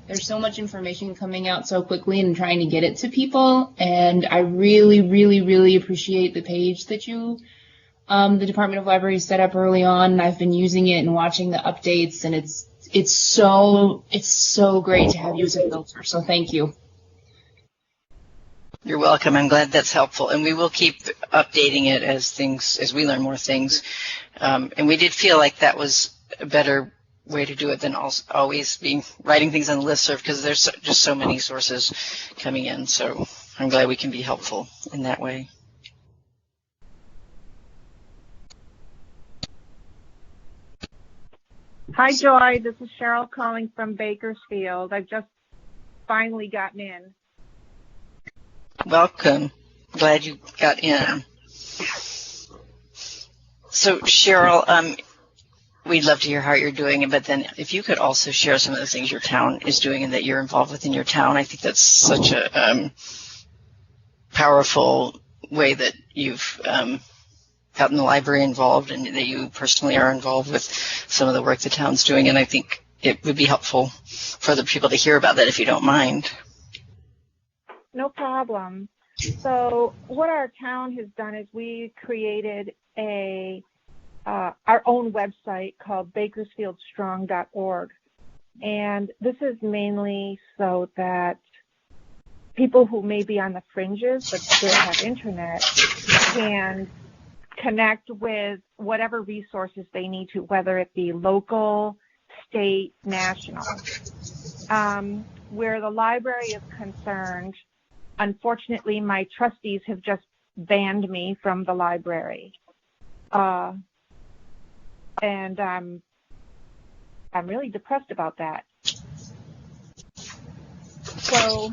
There's so much information coming out so quickly and trying to get it to people. And I really, really, really appreciate the page that the Department of Libraries set up early on. I've been using it and watching the updates, and it's so great to have you as a filter. So thank you. You're welcome. I'm glad that's helpful, and we will keep updating it as we learn more things. And we did feel like that was a better way to do it than always writing things on the listserv, because there's just so many sources coming in. So I'm glad we can be helpful in that way. Hi, Joy. This is Cheryl calling from Bakersfield. I've just finally gotten in. Welcome. Glad you got in. So, Cheryl, we'd love to hear how you're doing, but then if you could also share some of the things your town is doing and that you're involved with in your town. I think that's such a powerful way that you've gotten the library involved and that you personally are involved with some of the work the town's doing, and I think it would be helpful for other people to hear about that if you don't mind. No problem. So what our town has done is we created our own website called bakersfieldstrong.org, and this is mainly so that people who may be on the fringes but still have internet can connect with whatever resources they need to, whether it be local, state, national. Where the library is concerned, unfortunately, my trustees have just banned me from the library. And I'm really depressed about that. So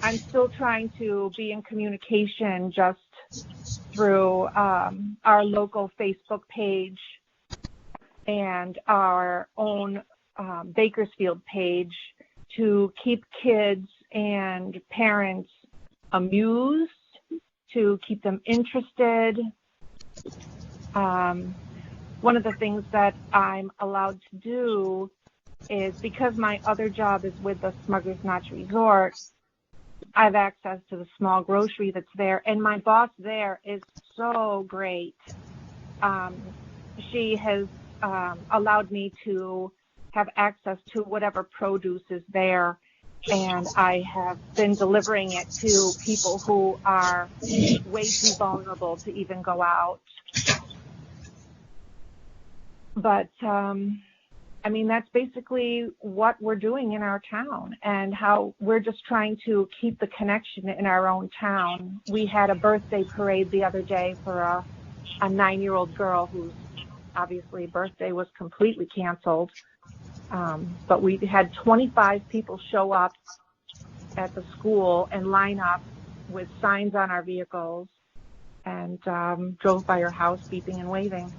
I'm still trying to be in communication just through our local Facebook page and our own Bakersfield page to keep kids and parents amused, to keep them interested. One of the things that I'm allowed to do is, because my other job is with the Smuggler's Notch Resort, I have access to the small grocery that's there, and my boss there is so great. She has allowed me to have access to whatever produce is there, and I have been delivering it to people who are way too vulnerable to even go out. But I mean, that's basically what we're doing in our town, and how we're just trying to keep the connection in our own town. We had a birthday parade the other day for a 9-year-old girl whose obviously birthday was completely canceled. But we had 25 people show up at the school and line up with signs on our vehicles, and drove by her house beeping and waving.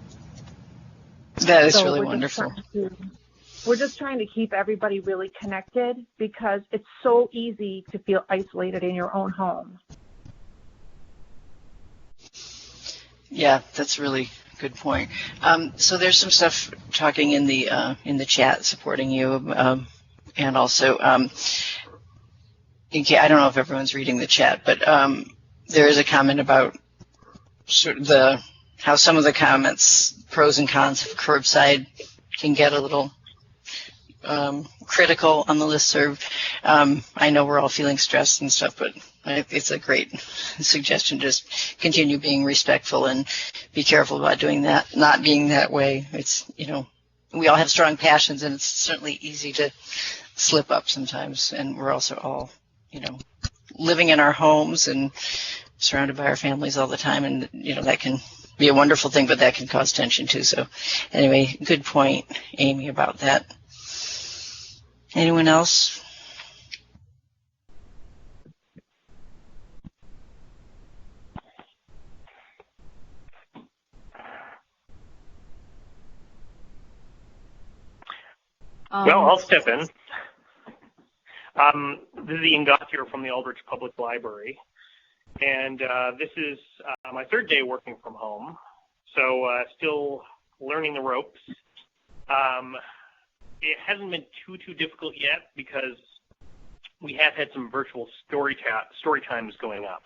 That is really wonderful. We're just trying to keep everybody really connected, because it's so easy to feel isolated in your own home. Yeah, that's really a good point. So there's some stuff talking in the chat supporting you, and also I don't know if everyone's reading the chat, but there is a comment about sort of how some of the comments, pros and cons of curbside, can get a little critical on the listserv. I know we're all feeling stressed and stuff, but it's a great suggestion. Just continue being respectful and be careful about doing that, not being that way. It's, we all have strong passions, and it's certainly easy to slip up sometimes. And we're also all, living in our homes and surrounded by our families all the time. And, that can be a wonderful thing, but that can cause tension too. So anyway, good point, Amy, about that. Anyone else? Well, I'll step in. This is Ian Gothier from the Aldrich Public Library, and this is my third day working from home, so still learning the ropes. it hasn't been too difficult yet because we have had some virtual story times going up,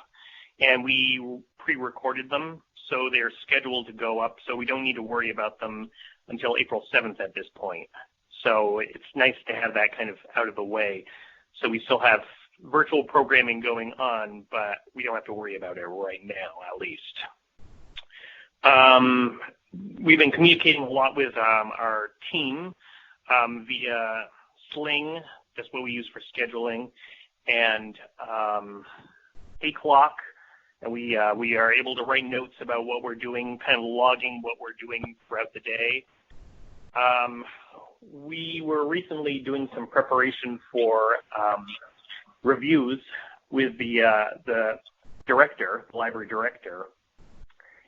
and we pre-recorded them, so they're scheduled to go up, so we don't need to worry about them until April 7th at this point. So it's nice to have that kind of out of the way. So we still have virtual programming going on, but we don't have to worry about it right now, at least. We've been communicating a lot with our team via Sling. That's what we use for scheduling, and A-Clock. And we are able to write notes about what we're doing, kind of logging what we're doing throughout the day. We were recently doing some preparation for reviews with the director, the library director,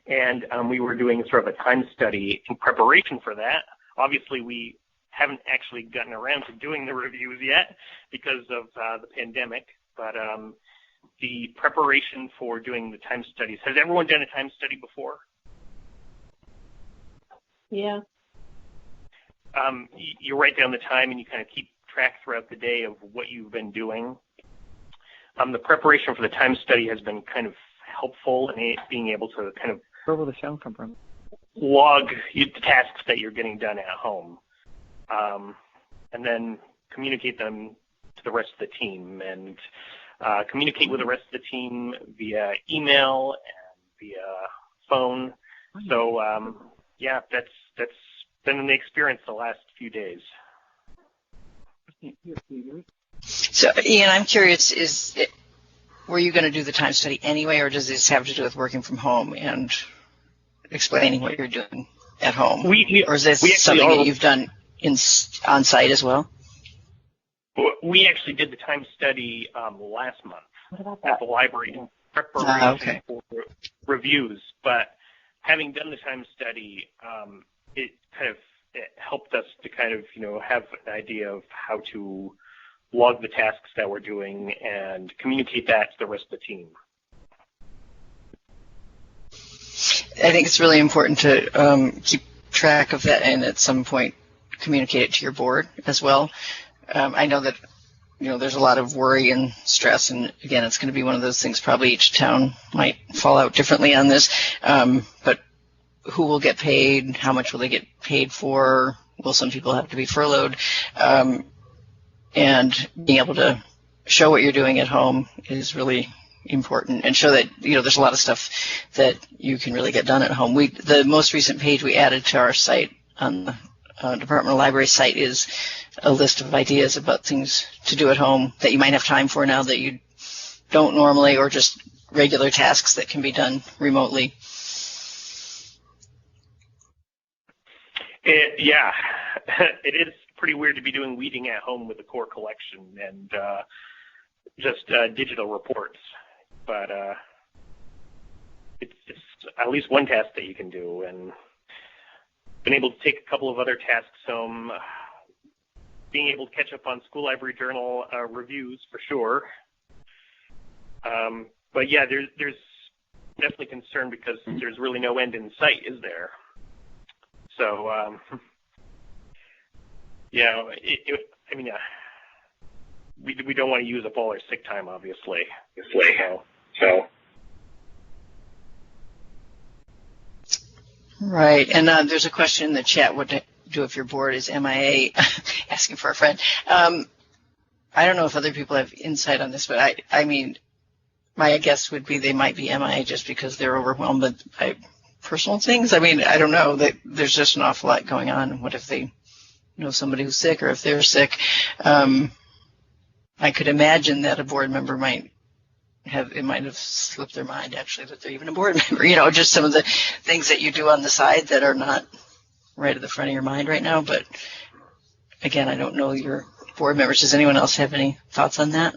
and we were doing sort of a time study in preparation for that. Obviously, we haven't actually gotten around to doing the reviews yet because of the pandemic, but the preparation for doing the time studies. Has everyone done a time study before? Yeah. You write down the time and you kind of keep track throughout the day of what you've been doing. The preparation for the time study has been kind of helpful in being able to kind of where will the sound come from? Log the tasks that you're getting done at home, and then communicate them to the rest of the team, and communicate with the rest of the team via email and via phone. So yeah, that's been the experience the last few days. So, Ian, I'm curious, were you going to do the time study anyway, or does this have to do with working from home and explaining what you're doing at home? Or is this something that you've done on site as well? We actually did the time study last month at the library in preparation for reviews, but having done the time study, it helped us to kind of, have an idea of how to log the tasks that we're doing and communicate that to the rest of the team. I think it's really important to keep track of that and at some point communicate it to your board as well. I know that, there's a lot of worry and stress, and again, it's going to be one of those things, probably each town might fall out differently on this, but who will get paid? How much will they get paid for? Will some people have to be furloughed? And being able to show what you're doing at home is really important, and show that there's a lot of stuff that you can really get done at home. The most recent page we added to our site on the Department of Library site is a list of ideas about things to do at home that you might have time for now that you don't normally, or just regular tasks that can be done remotely. Yeah, it is pretty weird to be doing weeding at home with the core collection and just digital reports, but it's at least one task that you can do, and been able to take a couple of other tasks home, being able to catch up on School Library Journal reviews for sure. But yeah, there's definitely concern because there's really no end in sight, is there? So, we don't want to use up all our sick time, obviously. So. Right, and there's a question in the chat, what to do if your board is MIA, asking for a friend. I don't know if other people have insight on this, but my guess would be they might be MIA just because they're overwhelmed by personal things. I don't know. There's just an awful lot going on. What if they know somebody who's sick, or if they're sick? I could imagine that a board member might have slipped their mind, actually, that they're even a board member. Just some of the things that you do on the side that are not right at the front of your mind right now. But again, I don't know your board members. Does anyone else have any thoughts on that?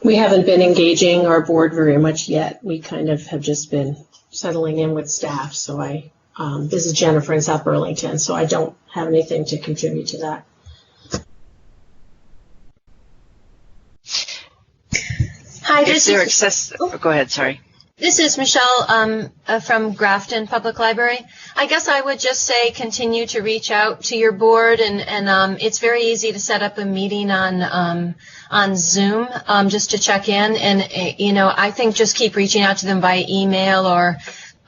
We haven't been engaging our board very much yet. We kind of have just been settling in with staff. So this is Jennifer in South Burlington, so I don't have anything to contribute to that. Hi, If they're go ahead, sorry. This is Michelle from Grafton Public Library. I guess I would just say continue to reach out to your board, and it's very easy to set up a meeting on Zoom just to check in. And you know, I think just keep reaching out to them by email or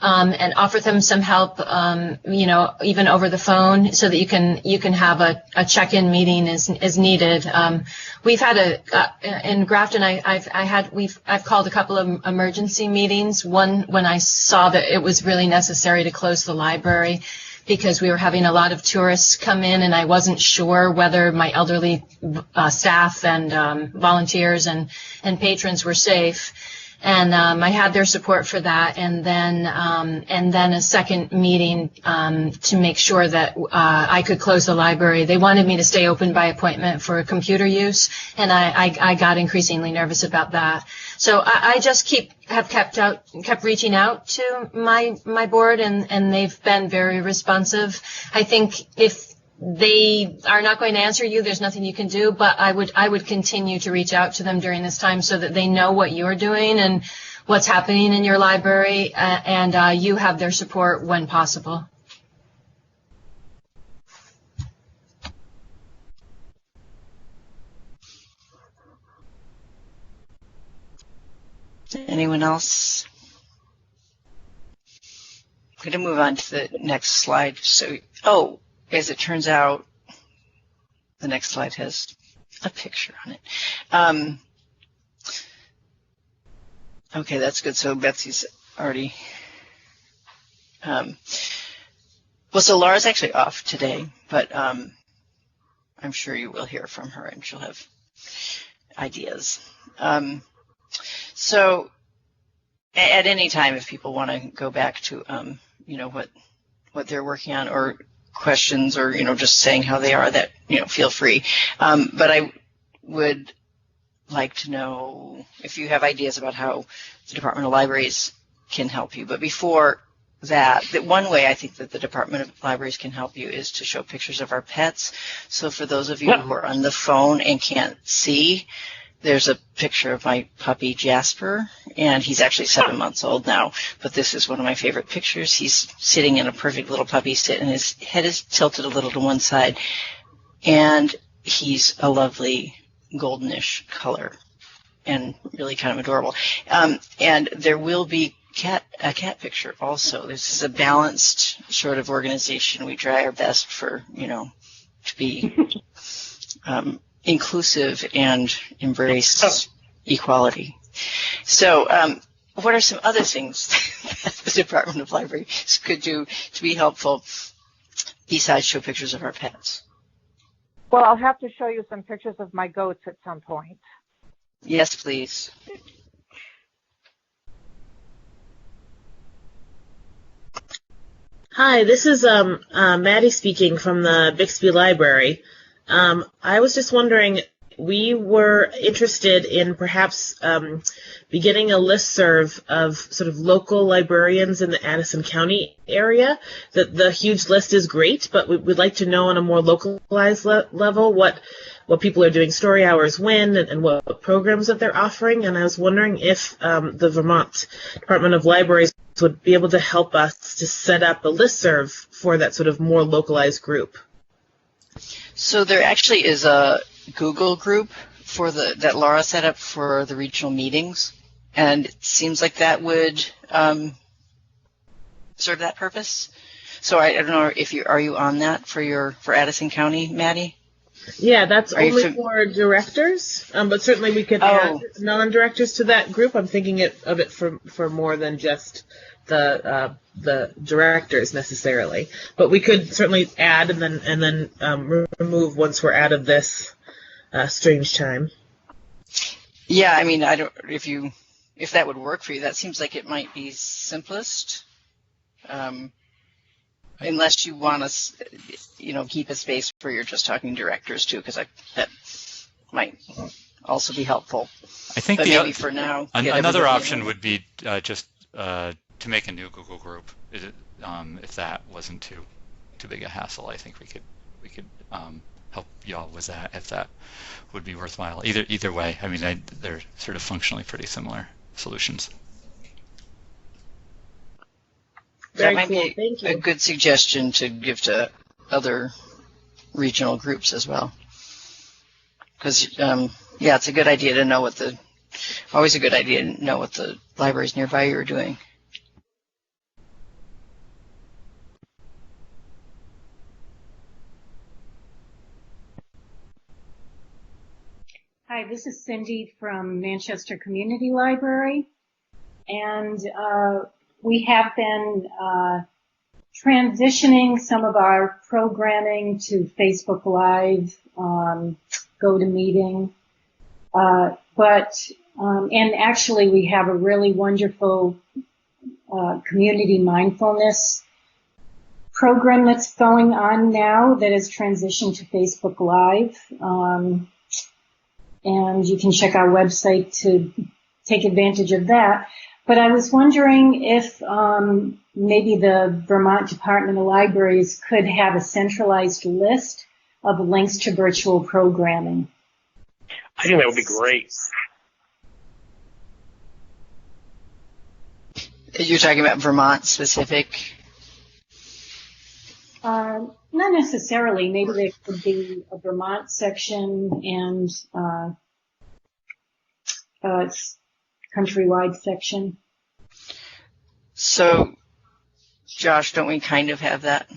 and offer them some help, you know, even over the phone, so that you can have a check-in meeting as needed. We've had in Grafton, I've called a couple of emergency meetings. One when I saw that it was really necessary to close the library because we were having a lot of tourists come in, and I wasn't sure whether my elderly staff and volunteers and patrons were safe. And I had their support for that, and then a second meeting to make sure that I could close the library. They wanted me to stay open by appointment for computer use, and I got increasingly nervous about that. So I just kept reaching out to my board, and they've been very responsive. I think if they are not going to answer you, there's nothing you can do, but I would continue to reach out to them during this time so that they know what you're doing and what's happening in your library, and you have their support when possible. Anyone else? I'm going to move on to the next slide. So, as it turns out, the next slide has a picture on it. Okay, that's good. So Betsy's already. Well, so Laura's actually off today, but I'm sure you will hear from her, and she'll have ideas. So, at any time, if people want to go back to, you know, what they're working on, or questions, or, you know, just saying how they are, that, you know, feel free. But I would like to know if you have ideas about how the Department of Libraries can help you. But before that one way I think that the Department of Libraries can help you is to show pictures of our pets. So for those of you who are on the phone and can't see, there's a picture of my puppy Jasper, and he's actually 7 months old now, but this is one of my favorite pictures. He's sitting in a perfect little puppy sit, and his head is tilted a little to one side, and he's a lovely goldenish color and really kind of adorable. And there will be a cat picture also. This is a balanced sort of organization. We try our best for, you know, to be inclusive and embrace equality. So what are some other things that the Department of Libraries could do to be helpful besides show pictures of our pets? Well, I'll have to show you some pictures of my goats at some point. Yes, please. Hi, this is Maddie speaking from the Bixby Library. I was just wondering, we were interested in perhaps beginning a listserv of sort of local librarians in the Addison County area. The huge list is great, but we'd like to know on a more localized level what people are doing story hours when, and what programs that they're offering. And I was wondering if the Vermont Department of Libraries would be able to help us to set up a listserv for that sort of more localized group. So there actually is a Google group for that Laura set up for the regional meetings, and it seems like that would serve that purpose. So I don't know if are you on that for Addison County, Maddie? Yeah, that's only for directors, but certainly we could add non-directors to that group. I'm thinking of it for more than just the directors necessarily, but we could certainly add and then remove once we're out of this strange time. Yeah, I mean, I don't if that would work for you. That seems like it might be simplest, unless you want to, keep a space where you're just talking directors too, because that might also be helpful. I think maybe for now, another option would be just to make a new Google group. If that wasn't too big a hassle, I think we could help y'all with that if that would be worthwhile. Either way, I mean, they're sort of functionally pretty similar solutions. That might be a good suggestion to give to other regional groups as well. Because, yeah, it's a good idea to know always a good idea to know what the libraries nearby you are doing. Hi, this is Cindy from Manchester Community Library, and we have been transitioning some of our programming to Facebook Live, GoToMeeting, and actually we have a really wonderful community mindfulness program that's going on now that is transitioned to Facebook Live. And you can check our website to take advantage of that. But I was wondering if maybe the Vermont Department of Libraries could have a centralized list of links to virtual programming. I think that would be great. You're talking about Vermont specific? Not necessarily. Maybe there could be a Vermont section and a countrywide section. So, Josh, don't we kind of have that?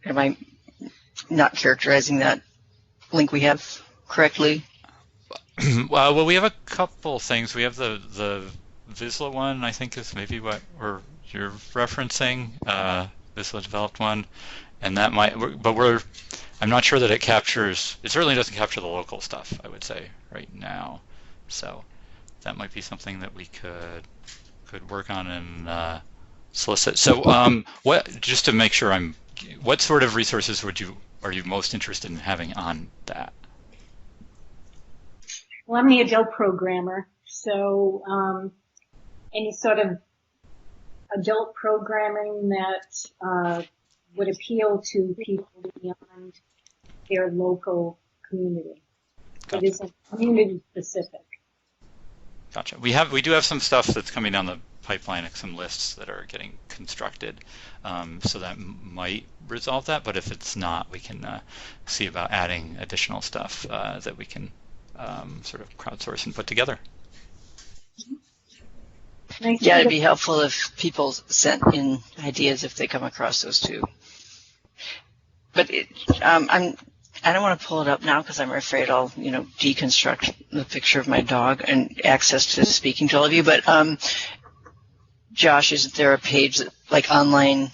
Am I not characterizing that link we have correctly? Well, we have a couple things. We have the Vizsla one, I think, is maybe what you're referencing. Vizsla developed one, and that might, but I'm not sure that it certainly doesn't capture the local stuff, I would say, right now. So that might be something that we could work on and solicit. So just to make sure what sort of resources are you most interested in having on that? Well, I'm the adult programmer, so any sort of adult programming that would appeal to people beyond their local community. Gotcha. It isn't community specific. Gotcha. We do have some stuff that's coming down the pipeline, like some lists that are getting constructed, so that might resolve that. But if it's not, we can see about adding additional stuff that we can sort of crowdsource and put together. Yeah, it'd be helpful if people sent in ideas if they come across those too. But I don't want to pull it up now because I'm afraid I'll deconstruct the picture of my dog and access to speaking to all of you. But Josh, isn't there a page that, like online,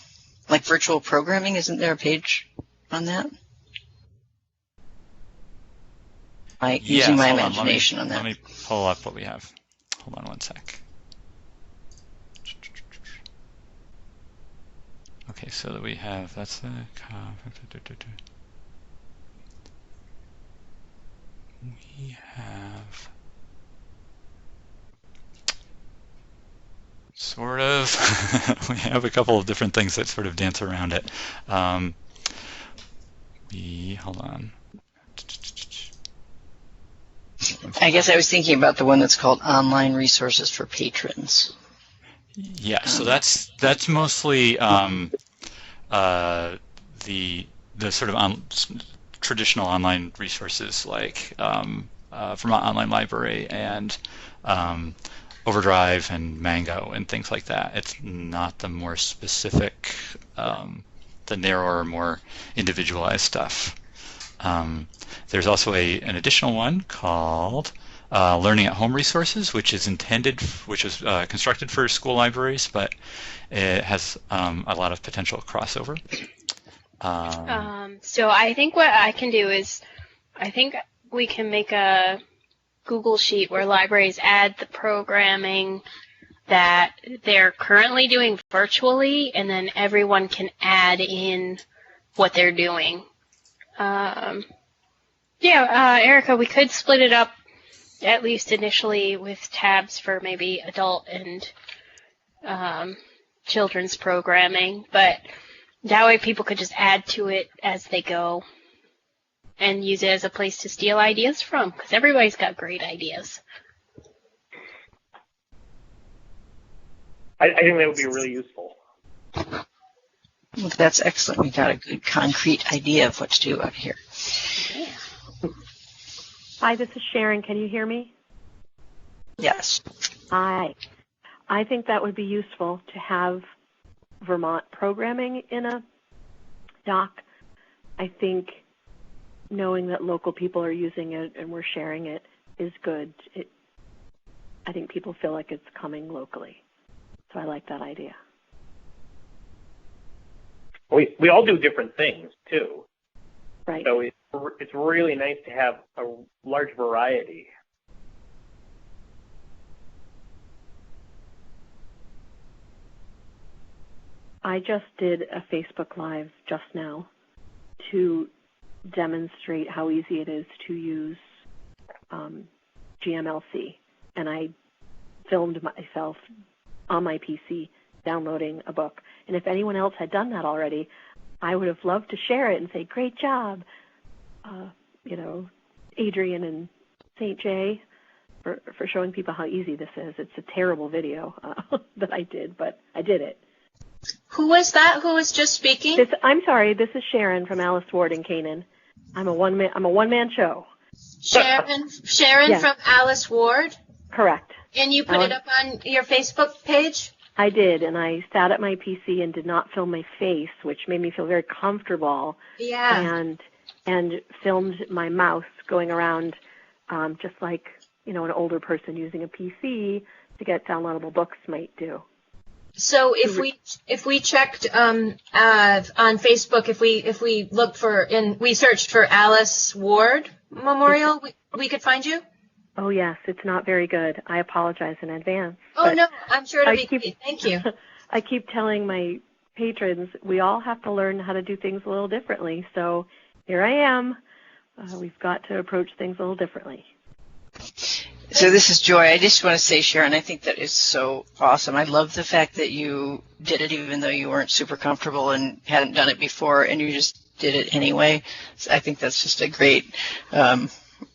like virtual programming? Isn't there a page on that? Using my imagination on that. Let me pull up what we have. Hold on one sec. Okay, so that we have, that's the, we have sort of, we have a couple of different things that sort of dance around it. Hold on. I guess I was thinking about the one that's called Online Resources for Patrons. Yeah, so that's mostly the sort of traditional online resources like Vermont Online Library and Overdrive and Mango and things like that. It's not the more specific, the narrower, more individualized stuff. There's also an additional one called Learning at Home Resources, which is constructed for school libraries, but it has a lot of potential crossover. So I think what I can do is, I think we can make a Google Sheet where libraries add the programming that they're currently doing virtually, and then everyone can add in what they're doing. Erika, we could split it up, at least initially, with tabs for maybe adult and children's programming, but that way people could just add to it as they go. and use it as a place to steal ideas from, because everybody's got great ideas. I think that would be really useful. Well, that's excellent. We got a good concrete idea of what to do out here. Yeah. Hi, this is Sharon. Can you hear me? Yes. Hi. I think that would be useful to have Vermont programming in a doc. I think knowing that local people are using it and we're sharing it is good. I think people feel like it's coming locally. So I like that idea. We all do different things, too. Right. So it's really nice to have a large variety. I just did a Facebook Live just now to demonstrate how easy it is to use GMLC. And I filmed myself on my PC downloading a book. And if anyone else had done that already, I would have loved to share it and say, great job, Adrian and St. J for showing people how easy this is. It's a terrible video that I did, but I did it. Who was that? Who was just speaking? I'm sorry. This is Sharon from Alice Ward in Canaan. I'm a one-man show. Sharon Yes. from Alice Ward? Correct. And you put it up on your Facebook page? I did, and I sat at my PC and did not film my face, which made me feel very comfortable. Yeah. And filmed my mouse going around, just like an older person using a PC to get downloadable books might do. So if we checked on Facebook, if we looked for we searched for Alice Ward Memorial, we could find you? Oh yes, it's not very good. I apologize in advance. Oh no, I'm sure it'll be great. Thank you. I keep telling my patrons we all have to learn how to do things a little differently. So here I am. We've got to approach things a little differently. So this is Joy. I just want to say, Sharon, I think that is so awesome. I love the fact that you did it even though you weren't super comfortable and hadn't done it before, and you just did it anyway. So I think that's just a great,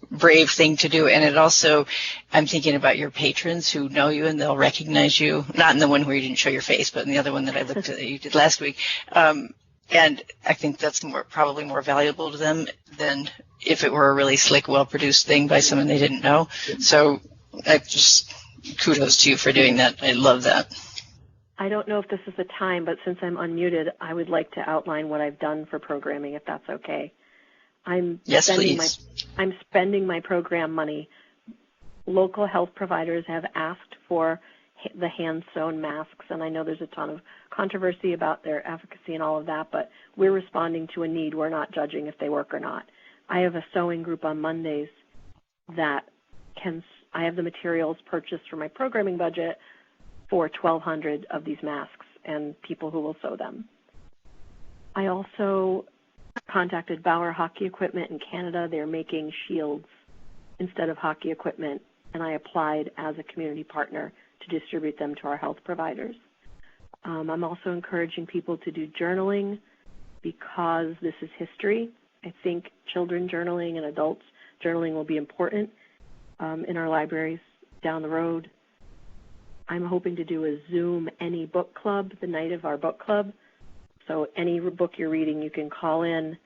brave thing to do. And it also, I'm thinking about your patrons who know you and they'll recognize you, not in the one where you didn't show your face, but in the other one that I looked at that you did last week. And I think that's probably more valuable to them than if it were a really slick, well-produced thing by someone they didn't know. So kudos to you for doing that. I love that. I don't know if this is the time, but since I'm unmuted, I would like to outline what I've done for programming, if that's okay. Yes, please. I'm spending my program money. Local health providers have asked for the hand-sewn masks, and I know there's a ton of controversy about their efficacy and all of that, but we're responding to a need. We're not judging if they work or not. I have a sewing group on Mondays that I have the materials purchased for my programming budget for 1,200 of these masks and people who will sew them. I also contacted Bauer Hockey Equipment in Canada. They're making shields instead of hockey equipment, and I applied as a community partner to distribute them to our health providers. I'm also encouraging people to do journaling because this is history. I think children journaling and adults journaling will be important in our libraries down the road. I'm hoping to do a Zoom any book club the night of our book club. So any book you're reading, you can call in.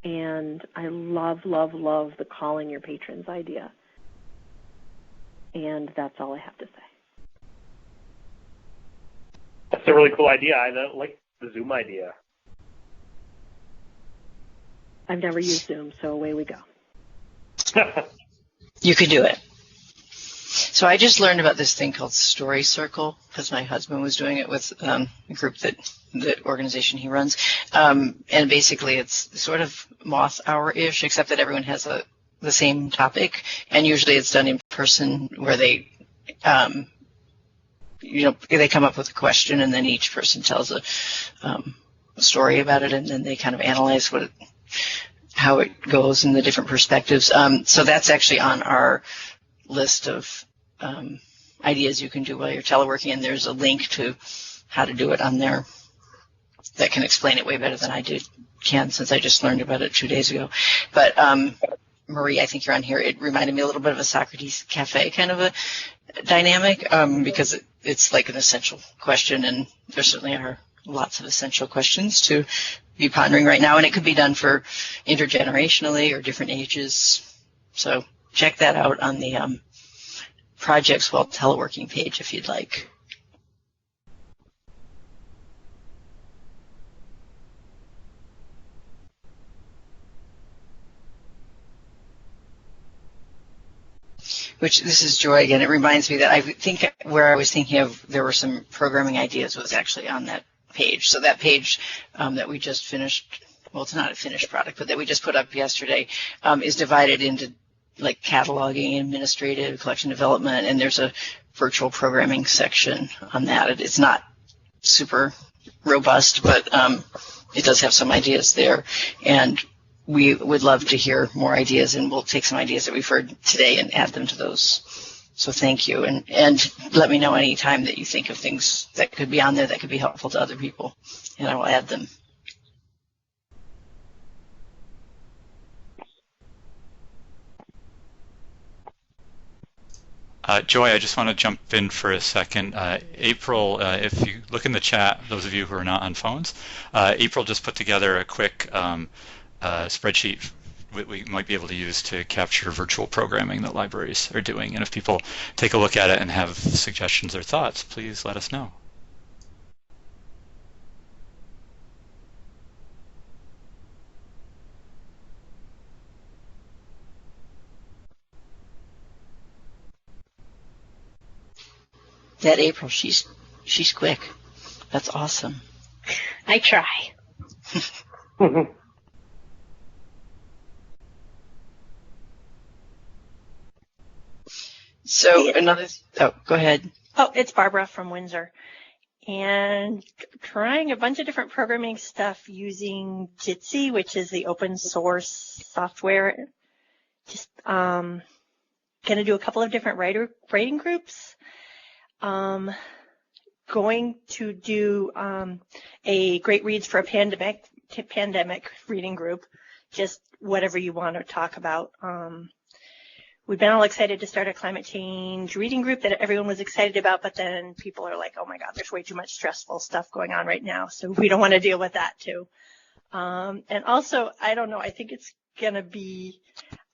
And I love, love, love the calling your patrons idea. And that's all I have to say. That's a really cool idea. I like the Zoom idea. I've never used Zoom, so away we go. You could do it. So I just learned about this thing called Story Circle because my husband was doing it with a group the organization he runs. And basically it's sort of Moth Hour-ish, except that everyone has the same topic. And usually it's done in person where they come up with a question and then each person tells a story about it and then they kind of analyze how it goes and the different perspectives. So that's actually on our list of ideas you can do while you're teleworking, and there's a link to how to do it on there that can explain it way better than I did can, since I just learned about it 2 days ago. But Marie, I think you're on here. It reminded me a little bit of a Socrates Cafe kind of a dynamic, because it's like an essential question, and there certainly are lots of essential questions to be pondering right now, and it could be done for intergenerationally or different ages. So check that out on the Projects While Teleworking page if you'd like. Which, this is Joy again. It reminds me that I think where I was thinking of, there were some programming ideas was actually on that page. So that page that we just finished, well, it's not a finished product, but that we just put up yesterday, is divided into like cataloging, administrative, collection development, and there's a virtual programming section on that. It's not super robust, but it does have some ideas there. And we would love to hear more ideas, and we'll take some ideas that we've heard today and add them to those. So thank you, and let me know any time that you think of things that could be on there that could be helpful to other people, and I will add them. Joy, I just want to jump in for a second. April, if you look in the chat, those of you who are not on phones, April just put together a quick spreadsheet we might be able to use to capture virtual programming that libraries are doing. And if people take a look at it and have suggestions or thoughts, please let us know. That April, she's quick. That's awesome. I try. So go ahead. Oh, it's Barbara from Windsor. And trying a bunch of different programming stuff using Jitsi, which is the open source software. Just going to do a couple of different writing groups. Going to do a Great Reads for a Pandemic reading group, just whatever you want to talk about. We've been all excited to start a climate change reading group that everyone was excited about, but then people are like, oh my God, there's way too much stressful stuff going on right now, so we don't want to deal with that too. And also, I don't know, I think it's going to be,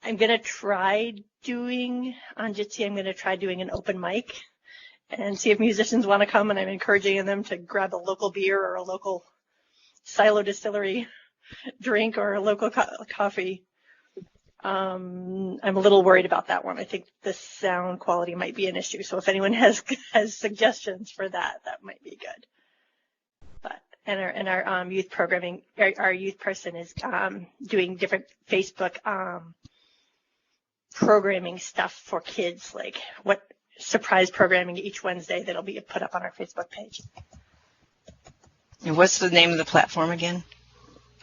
I'm going to try doing, on Jitsi, I'm going to try doing an open mic and see if musicians want to come, and I'm encouraging them to grab a local beer or a local silo distillery drink or a local coffee. I'm a little worried about that one. I think the sound quality might be an issue. So if anyone has suggestions for that, that might be good. But and our youth programming, our youth person is doing different Facebook programming stuff for kids, like what surprise programming each Wednesday that'll be put up on our Facebook page. And what's the name of the platform again?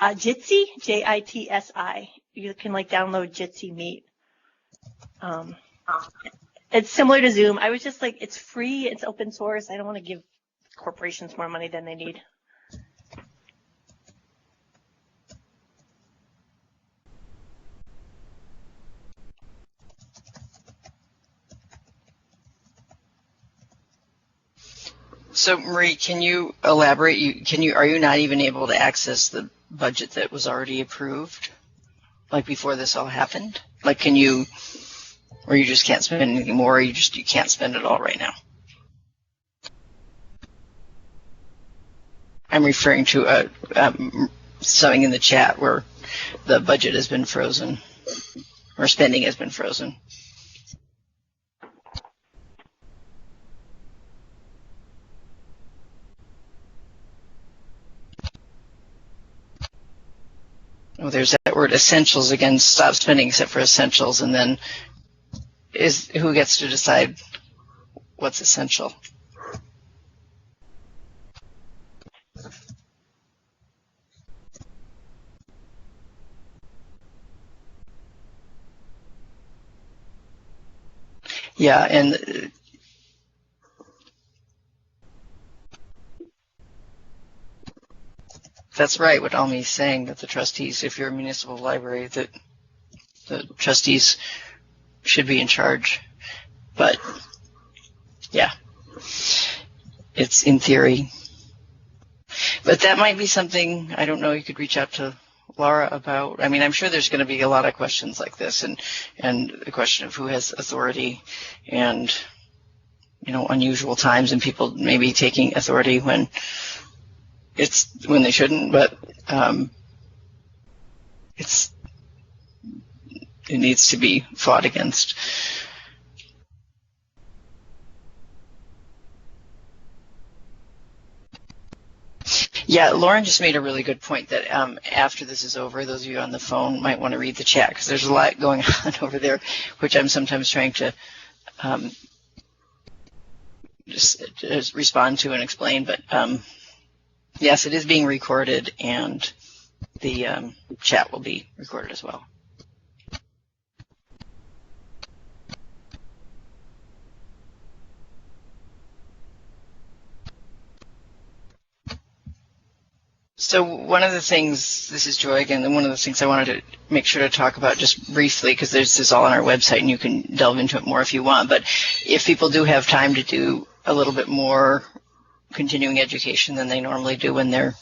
Jitsi, Jitsi. You can download Jitsi Meet. It's similar to Zoom. I was just like, it's free, it's open source. I don't want to give corporations more money than they need. So Marie, can you elaborate? Are you not even able to access the budget that was already approved, like before this all happened? Like, can you, or you just can't spend anything more, or you can't spend it all right now? I'm referring to something in the chat where the budget has been frozen, or spending has been frozen. Oh, there's that word essentials again. Stop spending except for essentials, and then who gets to decide what's essential? Yeah, and that's right, what Almi's saying, that the trustees, if you're a municipal library, that the trustees should be in charge. But, yeah, it's in theory. But that might be something, I don't know, you could reach out to Laura about. I mean, I'm sure there's going to be a lot of questions like this, and the question of who has authority, and, you know, unusual times, and people maybe taking authority when they shouldn't, but it needs to be fought against. Yeah, Lauren just made a really good point that after this is over, those of you on the phone might want to read the chat, because there's a lot going on over there, which I'm sometimes trying to just respond to and explain. But yes, it is being recorded, and the chat will be recorded as well. So one of the things, this is Joy again, and one of the things I wanted to make sure to talk about just briefly, because this is all on our website and you can delve into it more if you want, but if people do have time to do a little bit more continuing education than they normally do when they're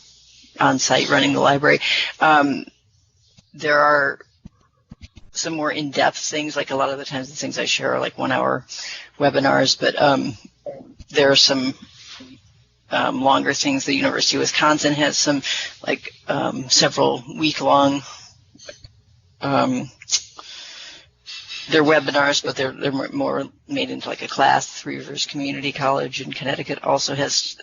on site running the library, there are some more in-depth things, like a lot of the times the things I share are like 1-hour webinars, but there are some longer things. The University of Wisconsin has some like several week-long they're webinars, but they're more made into like a class. Three Rivers Community College in Connecticut also has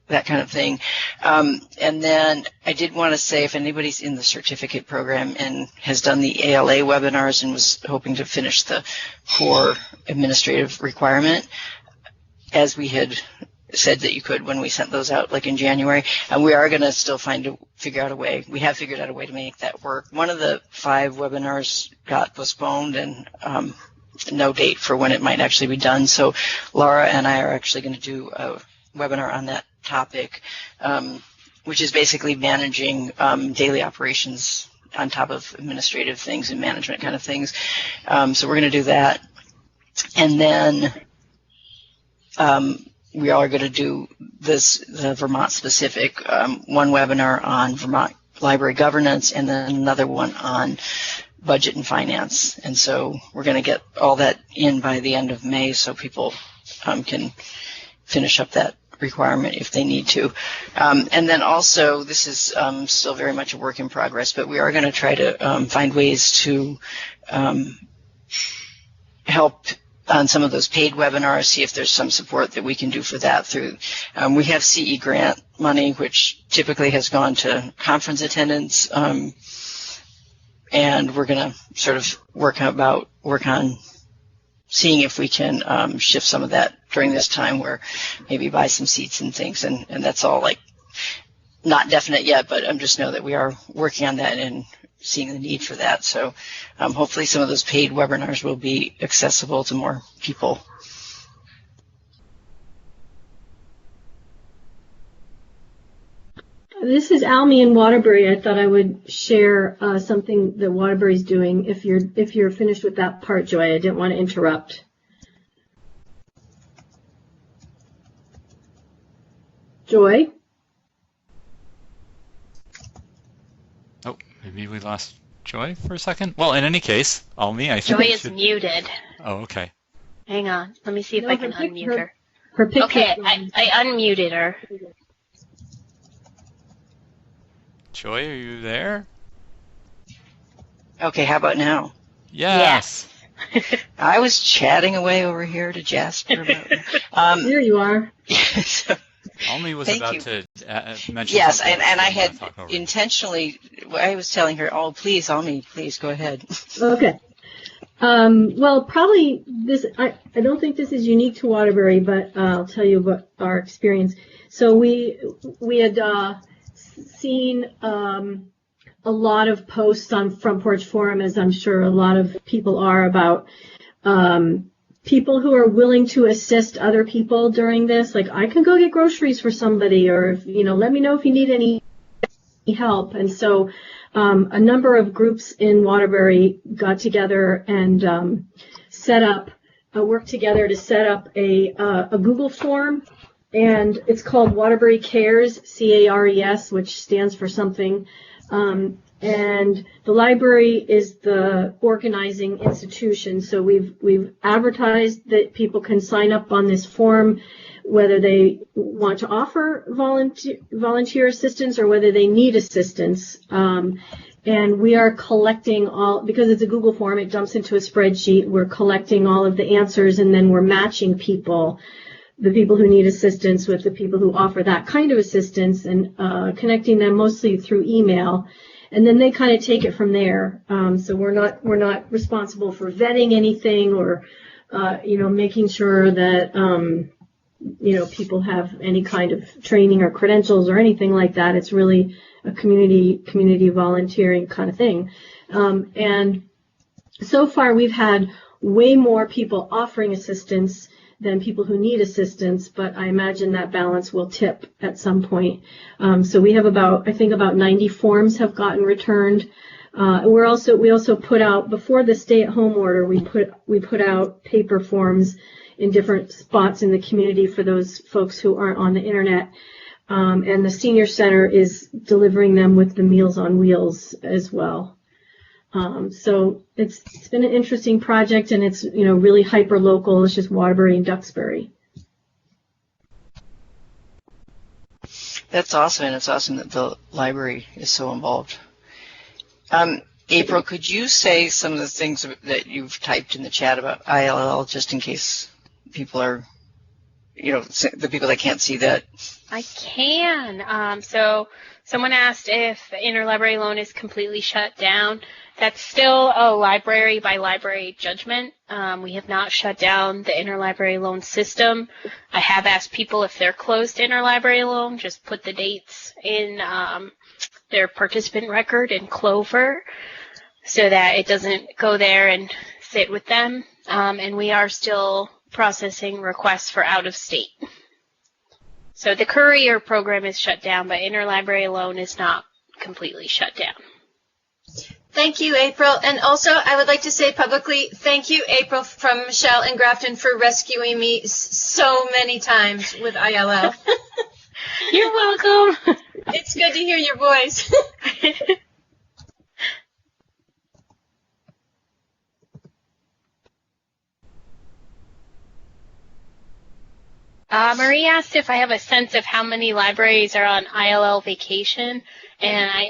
that kind of thing. And then I did want to say, if anybody's in the certificate program and has done the ALA webinars and was hoping to finish the core administrative requirement, as we had said that you could when we sent those out like in January, and we are going to still figure out a way. We have figured out a way to make that work. One of the 5 webinars got postponed, and no date for when it might actually be done. So Laura and I are actually going to do a webinar on that topic, which is basically managing daily operations on top of administrative things and management kind of things. So we're going to do that. And then we are going to do the Vermont specific, one webinar on Vermont library governance, and then another one on budget and finance. And so we're going to get all that in by the end of May, so people can finish up that requirement if they need to. And then also, this is still very much a work in progress, but we are going to try to find ways to help on some of those paid webinars, see if there's some support that we can do for that through. We have CE grant money, which typically has gone to conference attendance, and we're going to sort of work on seeing if we can shift some of that during this time, where maybe buy some seats and things, and that's all like not definite yet, but just know that we are working on that and seeing the need for that. So hopefully some of those paid webinars will be accessible to more people. This is Almy in Waterbury. I thought I would share something that Waterbury's doing. If you're finished with that part, Joy, I didn't want to interrupt. Joy? Oh, maybe we lost Joy for a second. Well, in any case, Almy, I think Joy is muted. Oh, okay. Hang on. Let me see if I can unmute her. Her picture. Okay, I unmuted her. Joy, are you there? Okay, how about now? Yes. I was chatting away over here to Jasper about There you are. So, Almy was about to mention yes, something. and I had intentionally, I was telling her, oh, please, Almy, please go ahead. Okay. Well, probably this, I don't think this is unique to Waterbury, but I'll tell you about our experience. So we had seen a lot of posts on Front Porch Forum, as I'm sure a lot of people are, about people who are willing to assist other people during this. Like, I can go get groceries for somebody, or, let me know if you need any. help. And so a number of groups in Waterbury got together and worked together to set up a Google form, and it's called Waterbury Cares, CARES, which stands for something. And the library is the organizing institution, so we've advertised that people can sign up on this form, whether they want to offer volunteer assistance or whether they need assistance. And we are collecting because it's a Google form, it dumps into a spreadsheet. We're collecting all of the answers, and then we're matching people, the people who need assistance with the people who offer that kind of assistance, and connecting them mostly through email. And then they kind of take it from there. So we're not responsible for vetting anything or, making sure that, people have any kind of training or credentials or anything like that. It's really a community volunteering kind of thing. And so far we've had way more people offering assistance than people who need assistance, but I imagine that balance will tip at some point. So we have about 90 forms have gotten returned. We also put out, before the stay-at-home order, we put out paper forms in different spots in the community for those folks who aren't on the internet. And the senior center is delivering them with the Meals on Wheels as well. So it's been an interesting project, and it's really hyper local. It's just Waterbury and Duxbury. That's awesome, and it's awesome that the library is so involved. April, could you say some of the things that you've typed in the chat about ILL, just in case people are, the people that can't see that? I can. So someone asked if the interlibrary loan is completely shut down. That's still a library by library judgment. We have not shut down the interlibrary loan system. I have asked people if they're closed to interlibrary loan, just put the dates in their participant record in Clover so that it doesn't go there and sit with them. And we are still processing requests for out of state. So the courier program is shut down, but interlibrary loan is not completely shut down. Thank you, April. And also, I would like to say publicly, thank you, April, from Michelle and Grafton, for rescuing me so many times with ILL. You're welcome. It's good to hear your voice. Marie asked if I have a sense of how many libraries are on ILL vacation, and I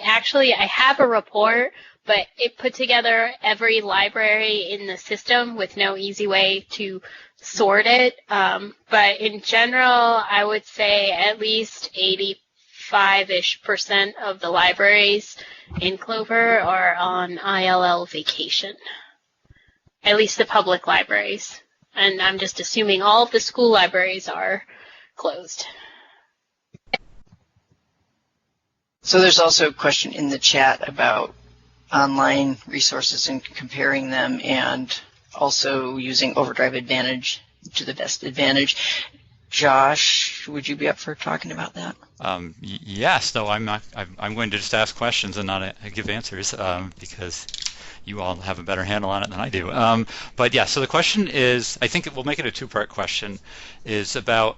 have a report, but it put together every library in the system with no easy way to sort it. But in general, I would say at least 85-ish% of the libraries in Clover are on ILL vacation, at least the public libraries. And I'm just assuming all of the school libraries are closed. So there's also a question in the chat about online resources and comparing them, and also using Overdrive Advantage to the best advantage. Josh, would you be up for talking about that? Yes, though I'm not. I'm going to just ask questions and not give answers because you all have a better handle on it than I do. But yeah, so the question is, I think we'll make it a two-part question, is about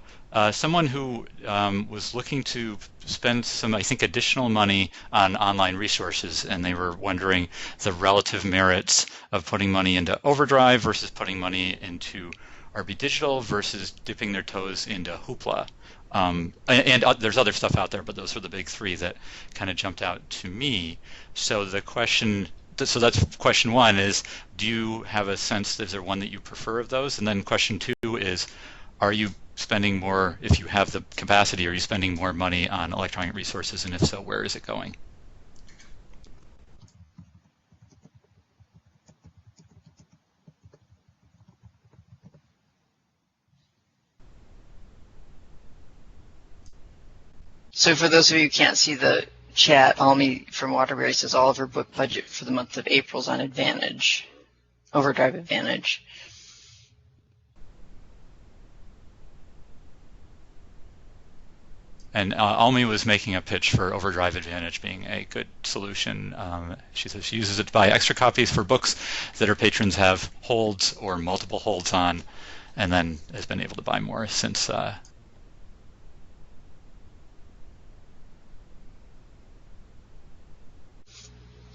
someone who was looking to spend some, I think, additional money on online resources, and they were wondering the relative merits of putting money into Overdrive versus putting money into RB Digital versus dipping their toes into Hoopla. And there's other stuff out there, but those were the big three that kind of jumped out to me. So the question, so that's question one, is do you have a sense, is there one that you prefer of those? And then question two is, are you spending more, if you have the capacity, are you spending more money on electronic resources, and if so, where is it going? So for those of you who can't see the chat, Almi from Waterbury says all of her book budget for the month of April is on Advantage, Overdrive Advantage. And Almi was making a pitch for Overdrive Advantage being a good solution. She says she uses it to buy extra copies for books that her patrons have holds or multiple holds on, and then has been able to buy more since.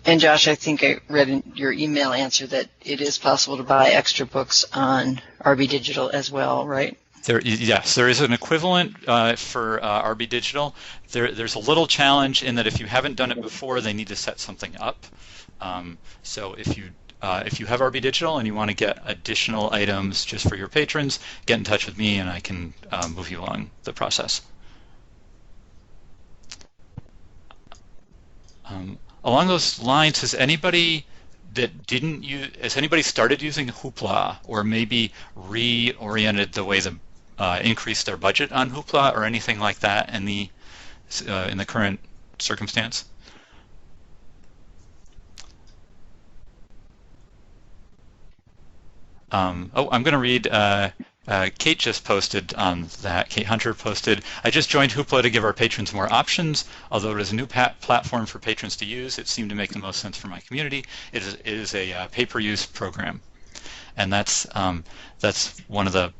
And Josh, I think I read in your email answer that it is possible to buy extra books on RB Digital as well, right? Yes, there is an equivalent for RB Digital. There's a little challenge in that if you haven't done it before, they need to set something up. So if you have RB Digital and you want to get additional items just for your patrons, get in touch with me and I can move you along the process. Along those lines, has anybody started using Hoopla, or maybe reoriented the way they increased their budget on Hoopla, or anything like that in the current circumstance? I'm going to read. Kate just posted on that. Kate Hunter posted, I just joined Hoopla to give our patrons more options. Although it is a new platform for patrons to use, it seemed to make the most sense for my community. It is a pay-per-use program. And that's one of the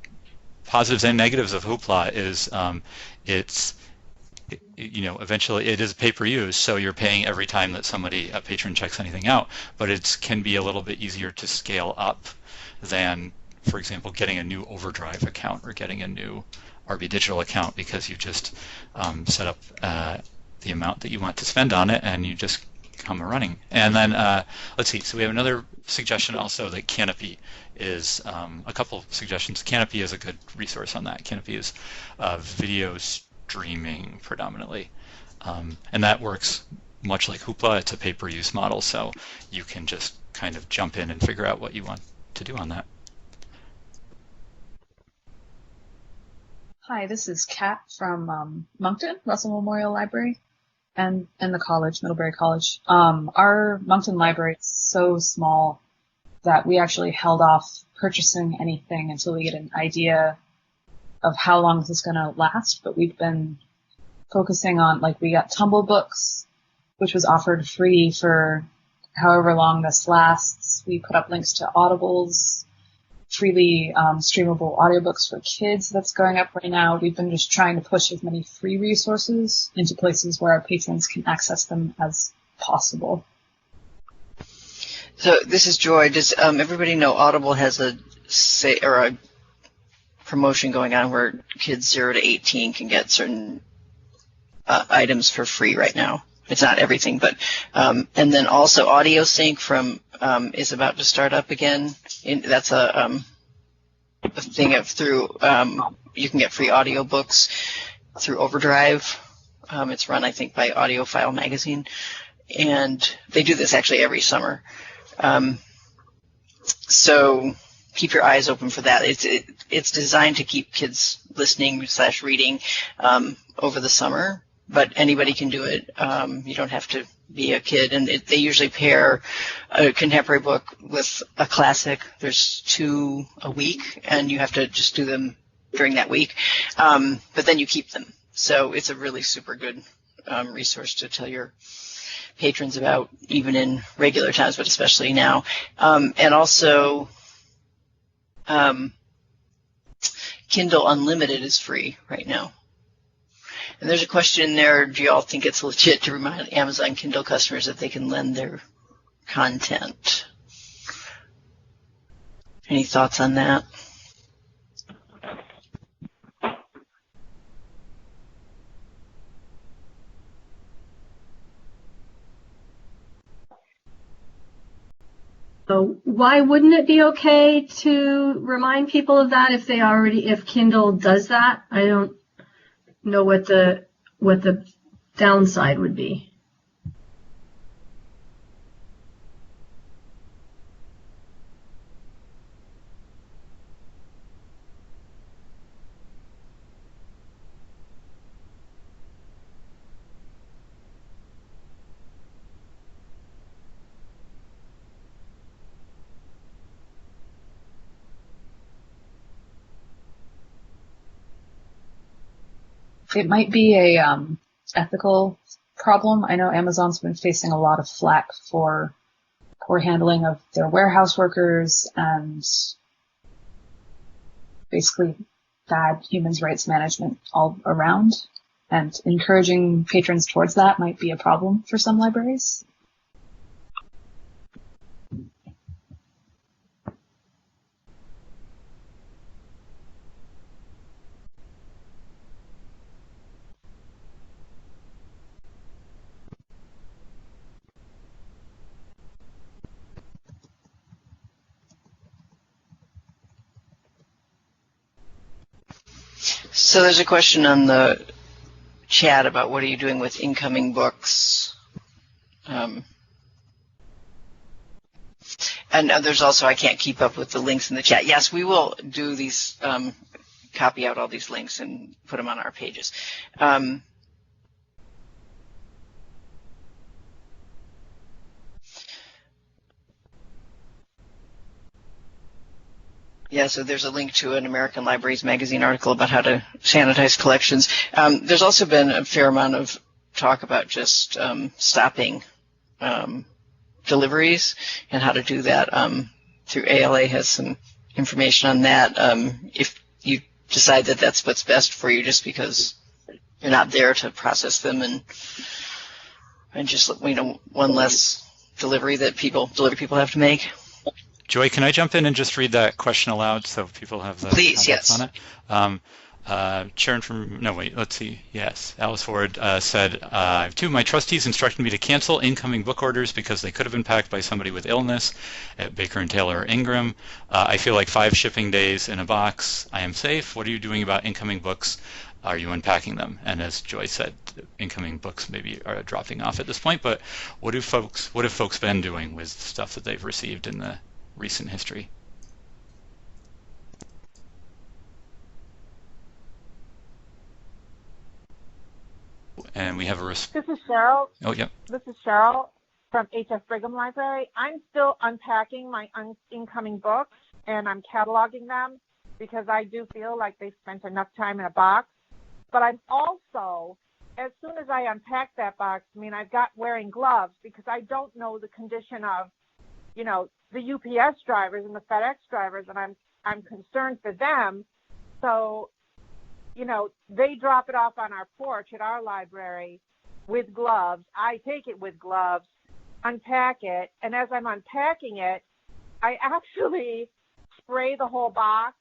positives and negatives of Hoopla is eventually it is pay-per-use, so you're paying every time that a patron checks anything out, but it can be a little bit easier to scale up than, for example, getting a new Overdrive account or getting a new RB Digital account, because you just set up the amount that you want to spend on it and you just come running. And then let's see, so we have another suggestion also that Canopy is, a couple suggestions. Canopy is a good resource on that. Canopy is video streaming predominantly. And that works much like Hoopla. It's a pay-per-use model, so you can just kind of jump in and figure out what you want to do on that. Hi, this is Kat from Moncton, Russell Memorial Library, and the college, Middlebury College. Our Moncton library is so small that we actually held off purchasing anything until we get an idea of how long this is going to last, but we've been focusing on, we got Tumble Books, which was offered free for however long this lasts. We put up links to Audibles, freely streamable audiobooks for kids that's going up right now. We've been just trying to push as many free resources into places where our patrons can access them as possible. So this is Joy. Does everybody know Audible has a promotion going on where kids 0 to 18 can get certain items for free right now? It's not everything, but and then also AudioSync from is about to start up again. That's a thing through you can get free audiobooks through Overdrive. It's run, I think, by AudioFile magazine, and they do this actually every summer. So keep your eyes open for that. It's designed to keep kids listening/reading over the summer. But anybody can do it. You don't have to be a kid. And they usually pair a contemporary book with a classic. There's 2 a week, and you have to just do them during that week. But then you keep them. So it's a really super good resource to tell your patrons about, even in regular times, but especially now. And also, Kindle Unlimited is free right now. And there's a question there, do you all think it's legit to remind Amazon Kindle customers that they can lend their content? Any thoughts on that? So why wouldn't it be okay to remind people of that if Kindle does that? I don't know what the downside would be. it might be a ethical problem. I know Amazon's been facing a lot of flack for poor handling of their warehouse workers and basically bad human rights management all around. And encouraging patrons towards that might be a problem for some libraries. So there's a question on the chat about what are you doing with incoming books. And there's also, I can't keep up with the links in the chat. Yes, we will do these, copy out all these links and put them on our pages. Yeah, so there's a link to an American Libraries Magazine article about how to sanitize collections. There's also been a fair amount of talk about just stopping deliveries and how to do that. Through ALA has some information on that. If you decide that that's what's best for you, just because you're not there to process them, and just one less delivery that delivery people have to make. Joy, can I jump in and just read that question aloud so people have the Please, yes. on it? Sharon let's see. Yes, Alice Ford said, I have two. My trustees instructed me to cancel incoming book orders because they could have been packed by somebody with illness at Baker and Taylor or Ingram. I feel like 5 shipping days in a box. I am safe. What are you doing about incoming books? Are you unpacking them? And as Joy said, incoming books maybe are dropping off at this point, but what have folks been doing with stuff that they've received in the recent history? And we have a This is Cheryl. Oh, yeah. This is Cheryl from HF Brigham Library. I'm still unpacking my incoming books, and I'm cataloging them because I do feel like they've spent enough time in a box. But I'm also, as soon as I unpack that box, I've got wearing gloves because I don't know the condition of, the UPS drivers and the FedEx drivers, and I'm concerned for them. So, they drop it off on our porch at our library with gloves. I take it with gloves, unpack it, and as I'm unpacking it, I actually spray the whole box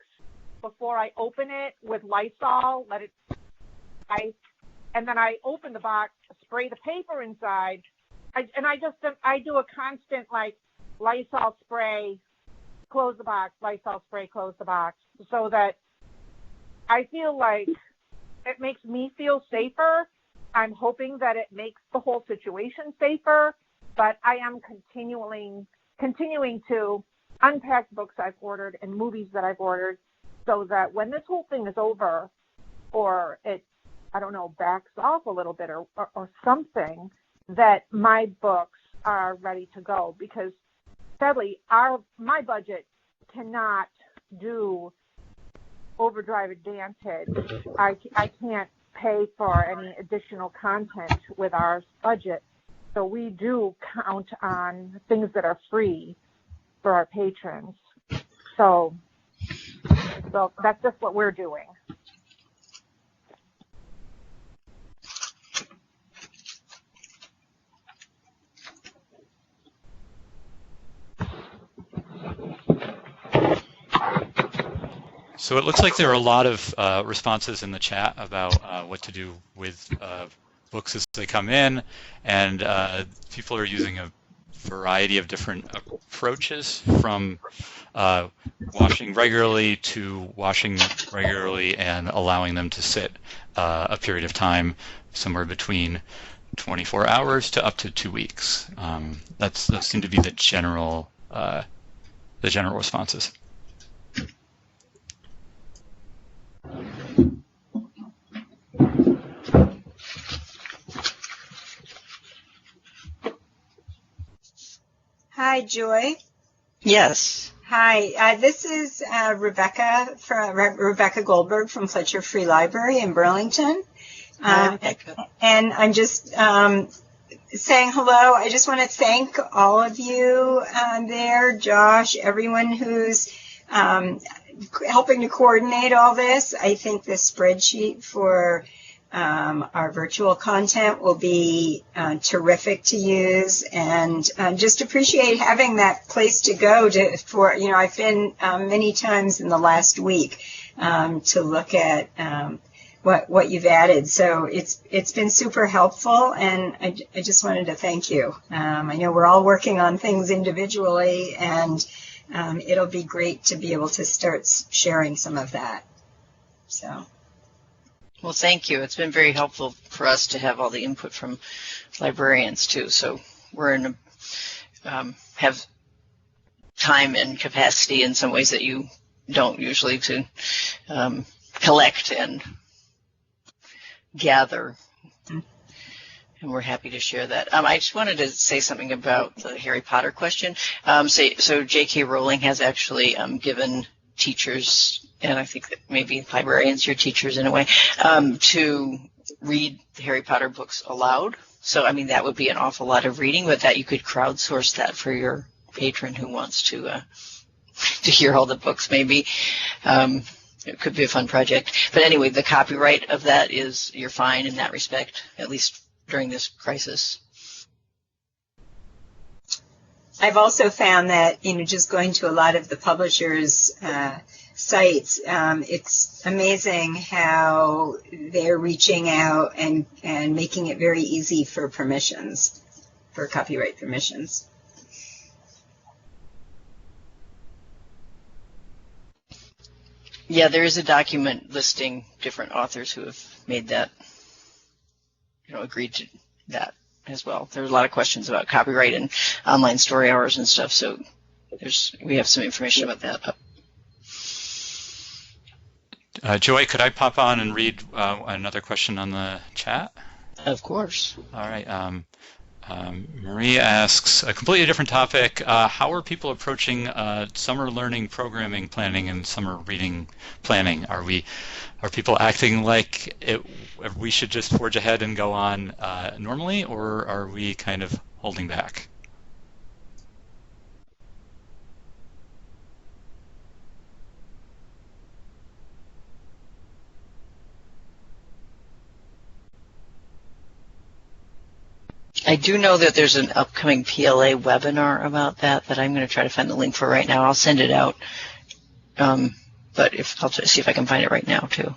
before I open it with Lysol, and then I open the box, spray the paper inside, I do a constant, Lysol spray, close the box, Lysol spray, close the box, so that I feel like it makes me feel safer. I'm hoping that it makes the whole situation safer, but I am continuing to unpack books I've ordered and movies that I've ordered so that when this whole thing is over, or it, backs off a little bit or something, that my books are ready to go, because sadly, my budget cannot do Overdrive Advantage. I can't pay for any additional content with our budget. So we do count on things that are free for our patrons. So that's just what we're doing. So it looks like there are a lot of responses in the chat about what to do with books as they come in, and people are using a variety of different approaches, from washing regularly to washing regularly and allowing them to sit a period of time somewhere between 24 hours to up to 2 weeks. That seem to be the general responses. Hi, Joy. Yes. Hi, this is Rebecca Goldberg from Fletcher Free Library in Burlington. And I'm just saying hello. I just want to thank all of you there, Josh, everyone who's helping to coordinate all this. I think the spreadsheet for our virtual content will be terrific to use, and just appreciate having that place to go for, I've been many times in the last week to look at what you've added. So it's been super helpful, and I just wanted to thank you. I know we're all working on things individually, and it'll be great to be able to start sharing some of that. So. Well, thank you. It's been very helpful for us to have all the input from librarians too. So we're in have time and capacity in some ways that you don't usually to collect and gather. And we're happy to share that. I just wanted to say something about the Harry Potter question. So J.K. Rowling has actually given teachers, and I think that maybe librarians, your teachers in a way, to read the Harry Potter books aloud. So, I mean, that would be an awful lot of reading, but that you could crowdsource that for your patron who wants to hear all the books, maybe. It could be a fun project. But anyway, the copyright of that is, you're fine in that respect, at least during this crisis. I've also found that, just going to a lot of the publishers' sites, it's amazing how they're reaching out and making it very easy for permissions, for copyright permissions. Yeah, there is a document listing different authors who have made that, agreed to that as well. There's a lot of questions about copyright and online story hours and stuff, so we have some information about that. Joy, could I pop on and read another question on the chat? Of course. All right. Maria asks, a completely different topic. How are people approaching summer learning programming planning and summer reading planning? Are people acting like we should just forge ahead and go on normally, or are we kind of holding back? I do know that there's an upcoming PLA webinar about that I'm going to try to find the link for right now. I'll send it out, but I'll see if I can find it right now too.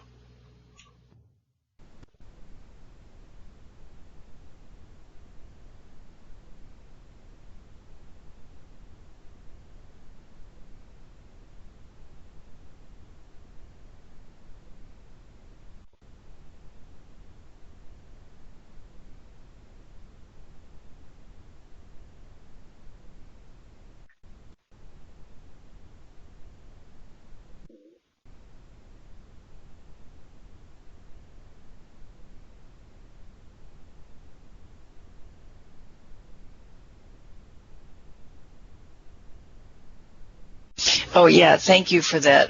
Oh, yeah, thank you for that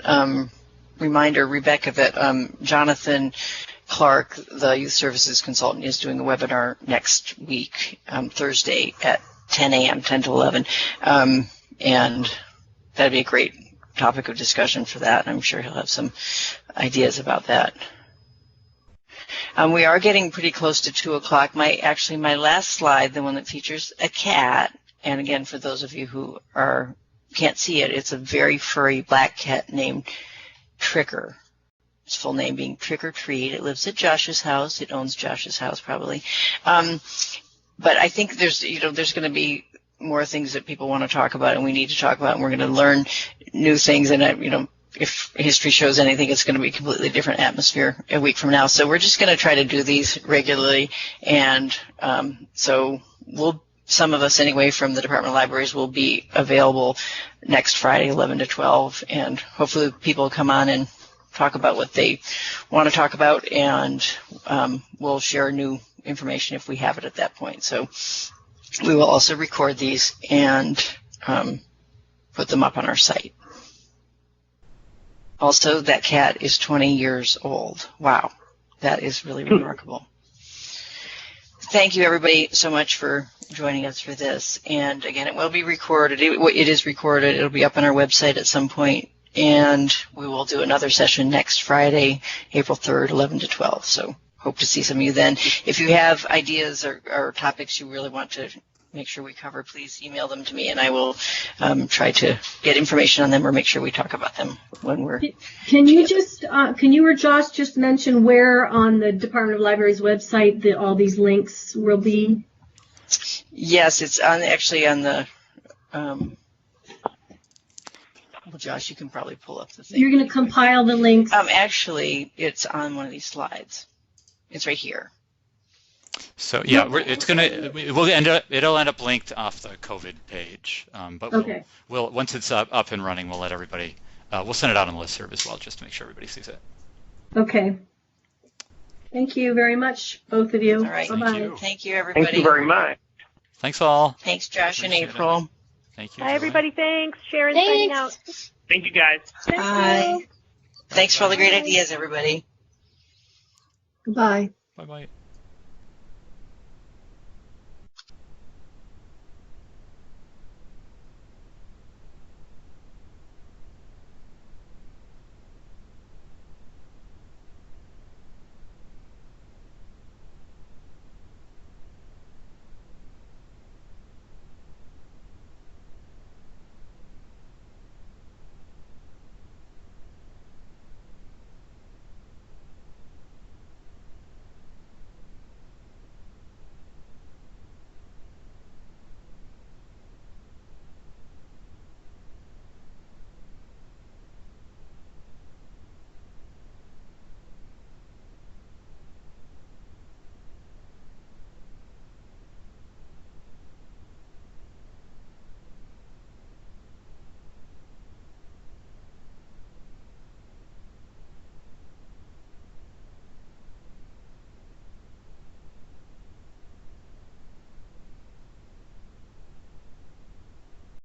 reminder, Rebecca, that Jonathan Clark, the Youth Services Consultant, is doing a webinar next week, Thursday at 10 a.m., 10 to 11, and that'd be a great topic of discussion for that. I'm sure he'll have some ideas about that. We are getting pretty close to 2 o'clock. My last slide, the one that features a cat, and again, for those of you who can't see it, it's a very furry black cat named Trigger. Its full name being Trick or Treat. It lives at Josh's house. It owns Josh's house probably. But I think there's going to be more things that people want to talk about and we need to talk about, and we're going to learn new things. And if history shows anything, it's going to be a completely different atmosphere a week from now. So we're just going to try to do these regularly, and so some of us anyway from the Department of Libraries will be available next Friday, 11 to 12, and hopefully people come on and talk about what they want to talk about, and we'll share new information if we have it at that point. So we will also record these and put them up on our site. Also, that cat is 20 years old. Wow. that is really remarkable. Thank you, everybody, so much for joining us for this. And again, it will be recorded. It is recorded. It'll be up on our website at some point. And we will do another session next Friday, April 3rd, 11 to 12. So hope to see some of you then. If you have ideas or topics you really want to make sure we cover, please email them to me, and I will try to get information on them or make sure we talk about them when we're. Can you just, can you or Josh just mention where on the Department of Library's website all these links will be? Yes, it's actually on the. Well, Josh, you can probably pull up the thing. You're going to compile the links. Actually, it's on one of these slides. It's right here. So yeah, it'll end up linked off the COVID page. But okay. we'll once it's up and running, we'll let everybody. We'll send it out on the listserv as well, just to make sure everybody sees it. Okay. Thank you very much, both of you. All right. Bye-bye. Thank you, everybody. Thank you very much. Thanks all. Thanks, Josh and Appreciate April. it. Thank you. Bye, everybody. Thanks. Sharon Thanks. signing out. Thank you, guys. Bye. Thanks for all the great ideas, everybody. Goodbye. Bye-bye.